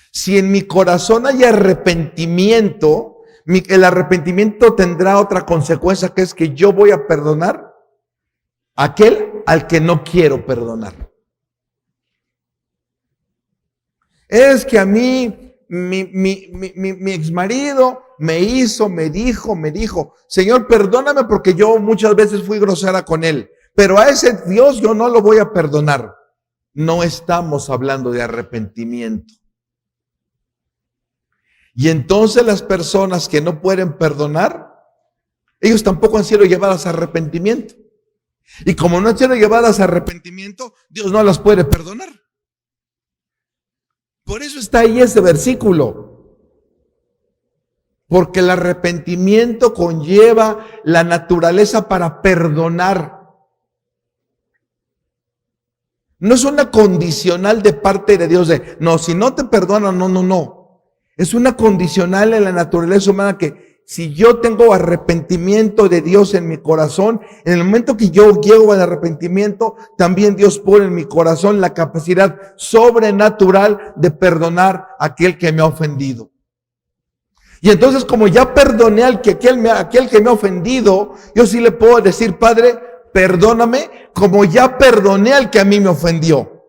Si en mi corazón hay arrepentimiento, el arrepentimiento tendrá otra consecuencia, que es que yo voy a perdonar a aquel al que no quiero perdonar. Es que a mí, mi exmarido me dijo, Señor, perdóname porque yo muchas veces fui grosera con él, pero a ese Dios yo no lo voy a perdonar. No estamos hablando de arrepentimiento. Y entonces las personas que no pueden perdonar, ellos tampoco han sido llevadas a arrepentimiento. Y como no han sido llevadas a arrepentimiento, Dios no las puede perdonar. Por eso está ahí ese versículo. Porque el arrepentimiento conlleva la naturaleza para perdonar. No es una condicional de parte de Dios de, no, si no te perdonan, no. Es una condicional en la naturaleza humana que si yo tengo arrepentimiento de Dios en mi corazón, en el momento que yo llego al arrepentimiento, también Dios pone en mi corazón la capacidad sobrenatural de perdonar a aquel que me ha ofendido. Y entonces, como ya perdoné a aquel que me ha ofendido, yo sí le puedo decir, Padre, perdóname como ya perdoné al que a mí me ofendió.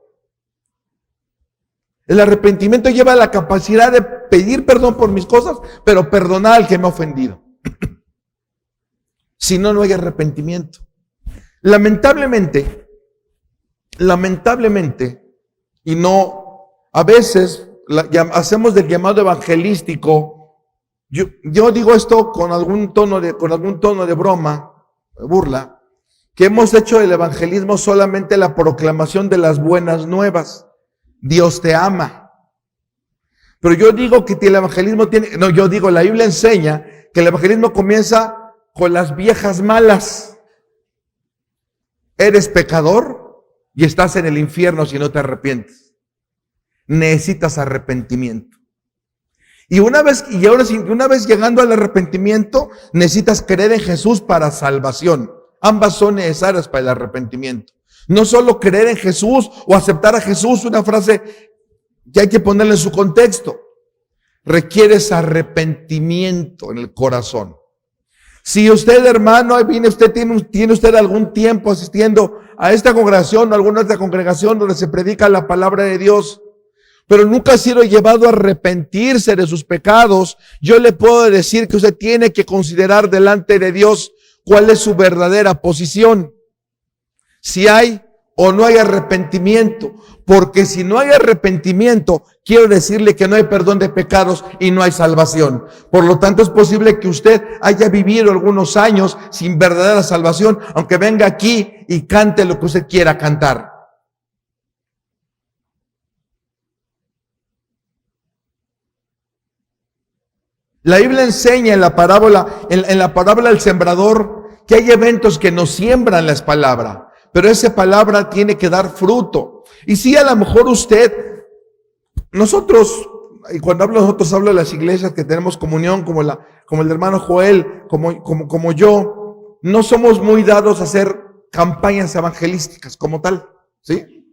El arrepentimiento lleva la capacidad de pedir perdón por mis cosas, pero perdonar al que me ha ofendido. Si no, no hay arrepentimiento. Lamentablemente, y no, a veces hacemos del llamado evangelístico. Yo digo esto con algún tono de broma, burla, que hemos hecho del evangelismo solamente la proclamación de las buenas nuevas. Dios te ama. Pero yo digo que el evangelismo la Biblia enseña que el evangelismo comienza con las viejas malas. Eres pecador y estás en el infierno si no te arrepientes. Necesitas arrepentimiento. Y una vez llegando al arrepentimiento, necesitas creer en Jesús para salvación. Ambas son necesarias para el arrepentimiento. No solo creer en Jesús o aceptar a Jesús, una frase que hay que ponerle en su contexto. Requieres arrepentimiento en el corazón. Si usted, hermano, tiene usted algún tiempo asistiendo a esta congregación o alguna otra congregación donde se predica la palabra de Dios, pero nunca ha sido llevado a arrepentirse de sus pecados, yo le puedo decir que usted tiene que considerar delante de Dios cuál es su verdadera posición. Si hay o no hay arrepentimiento. Porque si no hay arrepentimiento, quiero decirle que no hay perdón de pecados y no hay salvación. Por lo tanto, es posible que usted haya vivido algunos años sin verdadera salvación, aunque venga aquí y cante lo que usted quiera cantar. La Biblia enseña en la parábola del sembrador, que hay eventos que nos siembran la palabra. Pero esa palabra tiene que dar fruto. Y si a lo mejor nosotros, y cuando hablo nosotros, hablo de las iglesias que tenemos comunión, como el hermano Joel, como yo, no somos muy dados a hacer campañas evangelísticas como tal, ¿sí?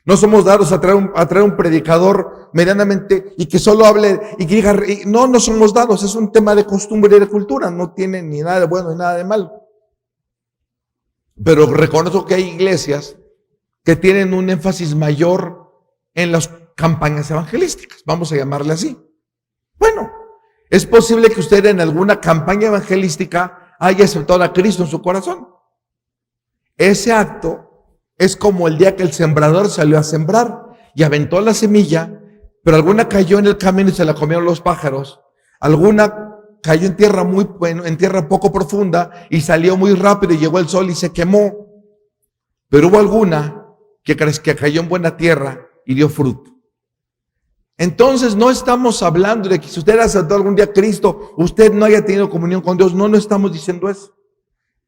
No somos dados a traer un predicador medianamente y que solo hable y que diga, no somos dados, es un tema de costumbre y de cultura, no tiene ni nada de bueno ni nada de malo. Pero reconozco que hay iglesias que tienen un énfasis mayor en las campañas evangelísticas, vamos a llamarle así. Bueno, es posible que usted en alguna campaña evangelística haya aceptado a Cristo en su corazón. Ese acto es como el día que el sembrador salió a sembrar y aventó la semilla, pero alguna cayó en el camino y se la comieron los pájaros. Alguna cayó en tierra poco profunda y salió muy rápido y llegó el sol y se quemó. Pero hubo alguna que cayó en buena tierra y dio fruto. Entonces no estamos hablando de que si usted aceptó algún día a Cristo, usted no haya tenido comunión con Dios. No estamos diciendo eso.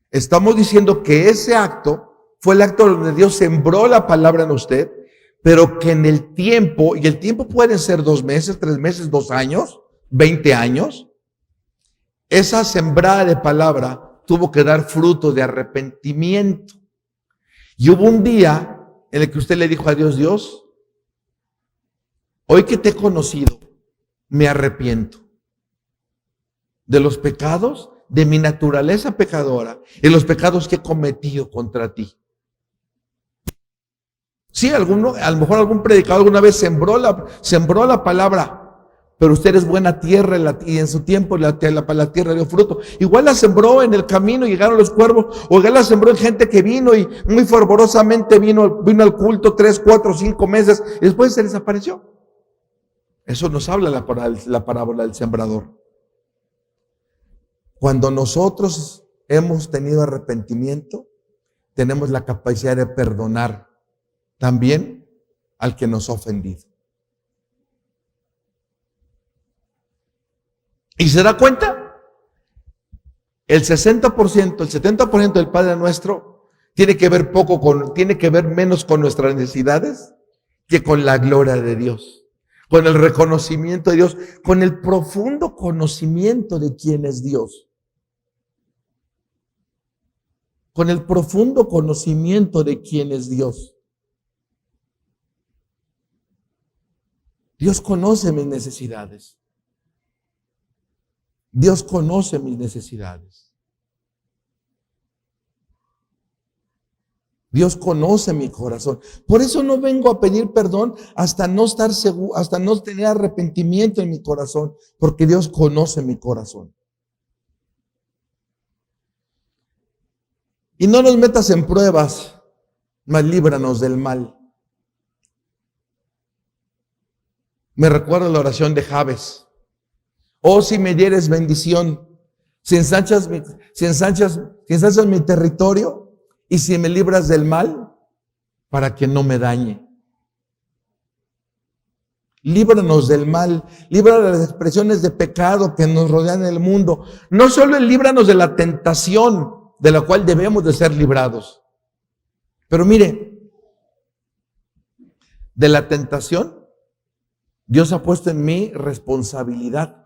Estamos diciendo que ese acto fue el acto donde Dios sembró la palabra en usted, pero que en el tiempo, y el tiempo puede ser 2 meses, 3 meses, 2 años, 20 años, esa sembrada de palabra tuvo que dar fruto de arrepentimiento. Y hubo un día en el que usted le dijo a Dios, Dios, hoy que te he conocido, me arrepiento de los pecados, de mi naturaleza pecadora y los pecados que he cometido contra ti. Sí, a lo mejor algún predicador alguna vez sembró la palabra, pero usted es buena tierra y en su tiempo la tierra dio fruto. Igual la sembró en el camino y llegaron los cuervos, o igual la sembró en gente que vino y muy fervorosamente vino al culto 3, 4, 5 meses y después se desapareció. Eso nos habla la parábola del sembrador. Cuando nosotros hemos tenido arrepentimiento, tenemos la capacidad de perdonar también al que nos ha ofendido. Y se da cuenta, el 60%, el 70% del Padre Nuestro tiene que ver menos con nuestras necesidades que con la gloria de Dios, con el reconocimiento de Dios, con el profundo conocimiento de quién es Dios. Con el profundo conocimiento de quién es Dios. Dios conoce mis necesidades. Dios conoce mis necesidades. Dios conoce mi corazón. Por eso no vengo a pedir perdón hasta no estar seguro, hasta no tener arrepentimiento en mi corazón, porque Dios conoce mi corazón. Y no nos metas en pruebas, mas líbranos del mal. Me recuerdo la oración de Jabes. Oh, si me dieres bendición, si ensanchas mi territorio y si me libras del mal, para que no me dañe. Líbranos del mal, líbranos de las expresiones de pecado que nos rodean en el mundo. No solo líbranos de la tentación, de la cual debemos de ser librados. Pero mire, de la tentación, Dios ha puesto en mí responsabilidad.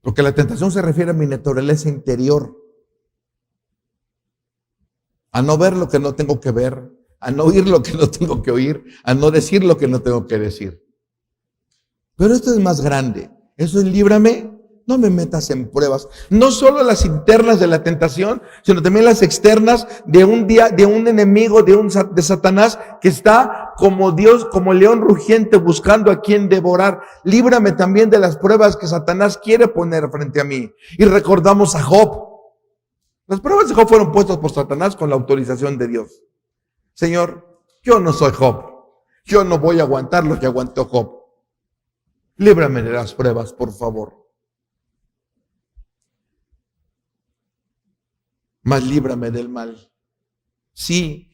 Porque la tentación se refiere a mi naturaleza interior. A no ver lo que no tengo que ver, a no oír lo que no tengo que oír, a no decir lo que no tengo que decir. Pero esto es más grande. Eso es líbrame. No me metas en pruebas. No solo las internas de la tentación, sino también las externas de un enemigo, de Satanás, que está como Dios, como león rugiente buscando a quien devorar. Líbrame también de las pruebas que Satanás quiere poner frente a mí. Y recordamos a Job. Las pruebas de Job fueron puestas por Satanás con la autorización de Dios. Señor, yo no soy Job. Yo no voy a aguantar lo que aguantó Job. Líbrame de las pruebas, por favor. Mas líbrame del mal. Sí,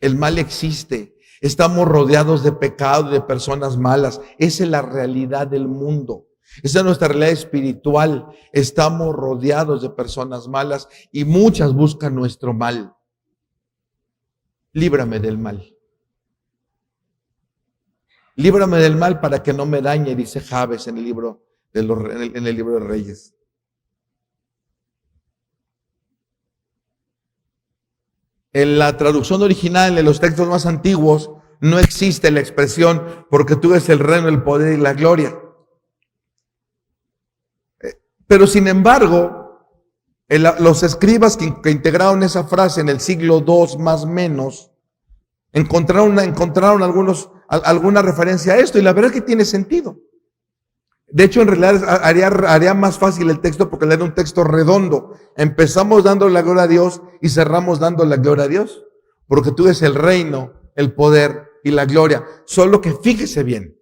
el mal existe. Estamos rodeados de pecado, de personas malas. Esa es la realidad del mundo. Esa es nuestra realidad espiritual. Estamos rodeados de personas malas y muchas buscan nuestro mal. Líbrame del mal. Líbrame del mal para que no me dañe, dice Jabes en el libro de Reyes. En la traducción original, en los textos más antiguos, no existe la expresión porque tú eres el reino, el poder y la gloria. Pero sin embargo, los escribas que integraron esa frase en el siglo II más o menos, encontraron alguna referencia a esto y la verdad es que tiene sentido. De hecho, en realidad haría más fácil el texto porque era un texto redondo. Empezamos dando la gloria a Dios y cerramos dando la gloria a Dios. Porque tú eres el reino, el poder y la gloria. Solo que fíjese bien.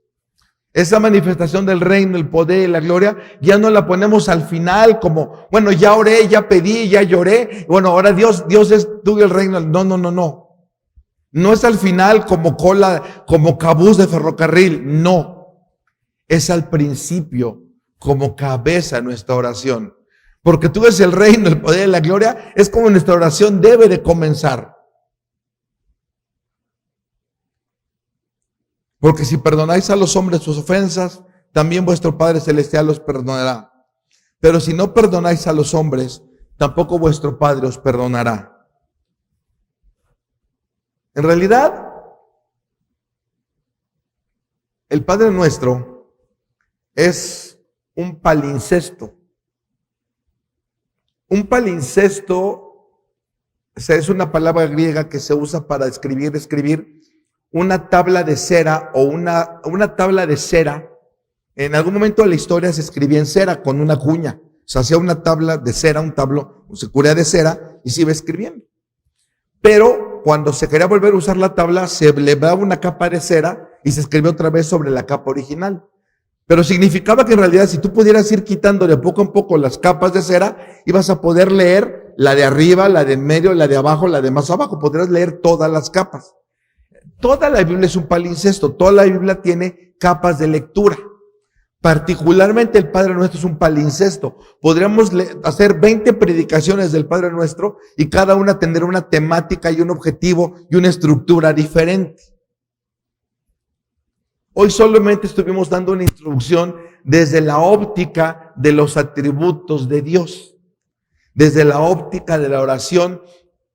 Esa manifestación del reino, el poder y la gloria, ya no la ponemos al final como, bueno, ya oré, ya pedí, ya lloré. Bueno, ahora Dios es tuyo el reino. No. No es al final como cabuz de ferrocarril. No. Es al principio como cabeza nuestra oración. Porque tú eres el reino, el poder y la gloria, es como nuestra oración debe de comenzar. Porque si perdonáis a los hombres sus ofensas, también vuestro Padre Celestial os perdonará. Pero si no perdonáis a los hombres, tampoco vuestro Padre os perdonará. En realidad, el Padre Nuestro es un palincesto. Un palincesto es una palabra griega que se usa para escribir una tabla de cera o una tabla de cera. En algún momento de la historia se escribía en cera con una cuña. Se hacía una tabla de cera, un tablón, se cubría de cera y se iba escribiendo. Pero cuando se quería volver a usar la tabla, se le daba una capa de cera y se escribió otra vez sobre la capa original. Pero significaba que en realidad si tú pudieras ir quitando de poco en poco las capas de cera, ibas a poder leer la de arriba, la de en medio, la de abajo, la de más abajo. Podrías leer todas las capas. Toda la Biblia es un palincesto. Toda la Biblia tiene capas de lectura. Particularmente el Padre Nuestro es un palincesto. Podríamos hacer 20 predicaciones del Padre Nuestro y cada una tendrá una temática y un objetivo y una estructura diferente. Hoy solamente estuvimos dando una introducción desde la óptica de los atributos de Dios, desde la óptica de la oración,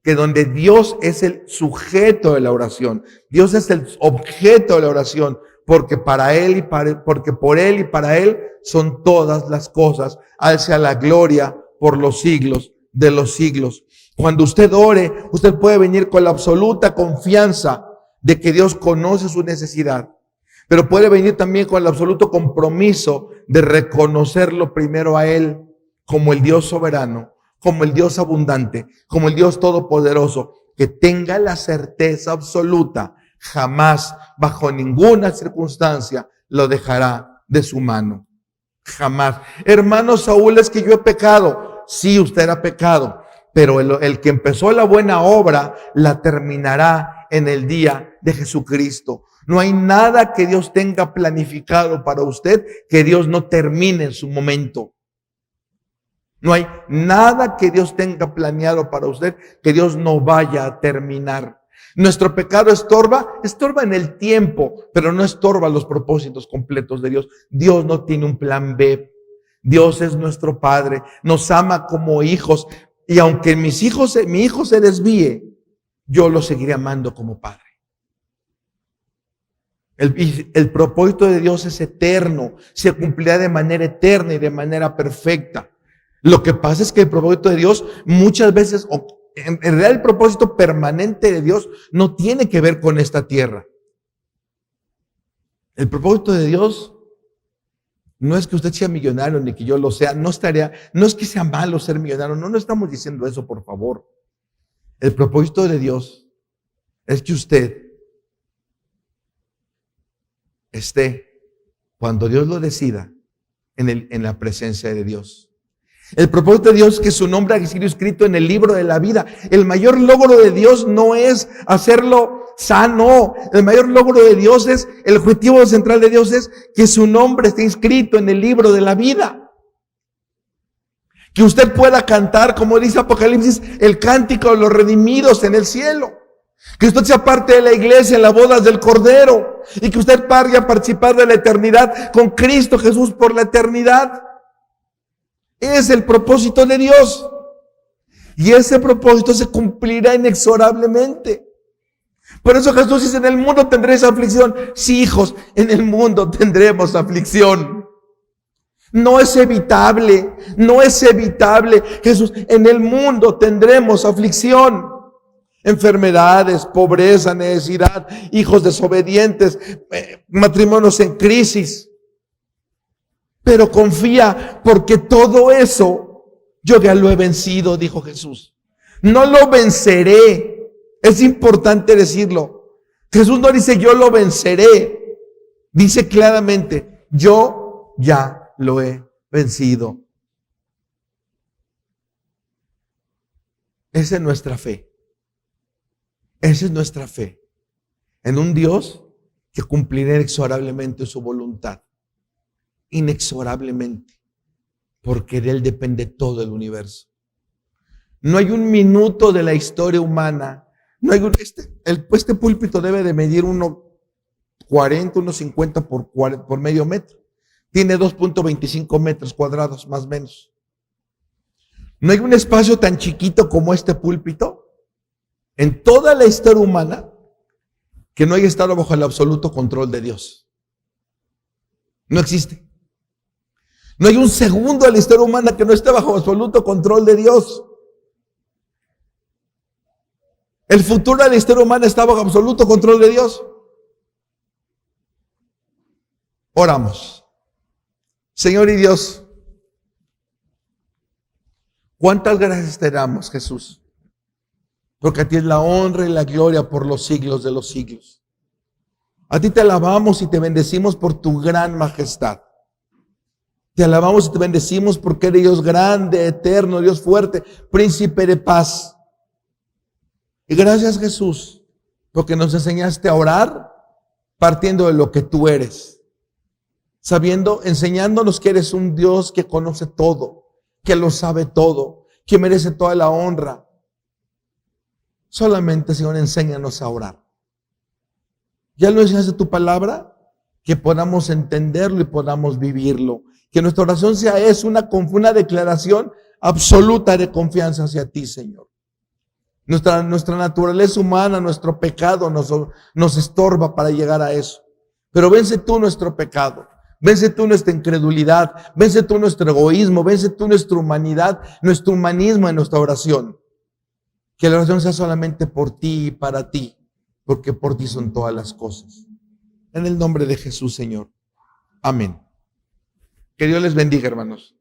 que donde Dios es el sujeto de la oración, Dios es el objeto de la oración, porque para Él porque por Él y para Él son todas las cosas. A Él sea la gloria por los siglos de los siglos. Cuando usted ore, usted puede venir con la absoluta confianza de que Dios conoce su necesidad, pero puede venir también con el absoluto compromiso de reconocerlo primero a Él como el Dios soberano, como el Dios abundante, como el Dios todopoderoso, que tenga la certeza absoluta. Jamás, bajo ninguna circunstancia, lo dejará de su mano. Jamás. Hermano Saúl, es que yo he pecado. Sí, usted ha pecado, pero el que empezó la buena obra la terminará en el día de Jesucristo. No hay nada que Dios tenga planificado para usted que Dios no termine en su momento. No hay nada que Dios tenga planeado para usted que Dios no vaya a terminar. Nuestro pecado estorba en el tiempo, pero no estorba los propósitos completos de Dios. Dios no tiene un plan B. Dios es nuestro Padre, nos ama como hijos, y aunque mi hijo se desvíe, yo lo seguiré amando como Padre. El propósito de Dios es eterno, se cumplirá de manera eterna y de manera perfecta. Lo que pasa es que el propósito de Dios muchas veces, en realidad el propósito permanente de Dios no tiene que ver con esta tierra. El propósito de Dios no es que usted sea millonario ni que yo lo sea, no es que sea malo ser millonario, no estamos diciendo eso, por favor. El propósito de Dios es que usted esté, cuando Dios lo decida, en la presencia de Dios. El propósito de Dios es que su nombre haya sido escrito en el libro de la vida. El mayor logro de Dios no es hacerlo sano. El mayor logro de Dios el objetivo central de Dios es que su nombre esté inscrito en el libro de la vida. Que usted pueda cantar, como dice Apocalipsis, el cántico de los redimidos en el cielo. Que usted sea parte de la iglesia en las bodas del Cordero. Y que usted vaya a participar de la eternidad con Cristo Jesús por la eternidad. Es el propósito de Dios. Y ese propósito se cumplirá inexorablemente. Por eso Jesús dice, en el mundo tendréis aflicción. Sí, hijos, en el mundo tendremos aflicción. No es evitable, no es evitable. Jesús, en el mundo tendremos aflicción. Enfermedades, pobreza, necesidad, hijos desobedientes, matrimonios en crisis. Pero confía, porque todo eso yo ya lo he vencido, dijo Jesús. No lo venceré. Es importante decirlo. Jesús no dice yo lo venceré. Dice claramente, yo ya lo he vencido. Esa es nuestra fe. Esa es nuestra fe. En un Dios que cumplirá inexorablemente su voluntad. Inexorablemente, porque de Él depende todo el universo. No hay un minuto de la historia humana, no hay este púlpito debe de medir 1.40, 1.50 por medio metro. Tiene 2.25 metros cuadrados, más o menos. No hay un espacio tan chiquito como este púlpito en toda la historia humana que no haya estado bajo el absoluto control de Dios. No existe. No hay un segundo de la historia humana que no esté bajo absoluto control de Dios. El futuro de la historia humana está bajo absoluto control de Dios. Oramos. Señor y Dios, ¿cuántas gracias te damos, Jesús? Porque a ti es la honra y la gloria por los siglos de los siglos. A ti te alabamos y te bendecimos por tu gran majestad. Te alabamos y te bendecimos porque eres Dios grande, eterno, Dios fuerte, príncipe de paz. Y gracias, Jesús, porque nos enseñaste a orar partiendo de lo que tú eres. sabiendo, enseñándonos que eres un Dios que conoce todo, que lo sabe todo, que merece toda la honra. Solamente, Señor, enséñanos a orar. Ya lo enseñaste tu palabra, que podamos entenderlo y podamos vivirlo. Que nuestra oración sea una declaración absoluta de confianza hacia ti, Señor. Nuestra naturaleza humana, nuestro pecado nos estorba para llegar a eso. Pero vence tú nuestro pecado. Vence tú nuestra incredulidad, vence tú nuestro egoísmo, vence tú nuestra humanidad, nuestro humanismo en nuestra oración. Que la oración sea solamente por ti y para ti, porque por ti son todas las cosas. En el nombre de Jesús, Señor. Amén. Que Dios les bendiga, hermanos.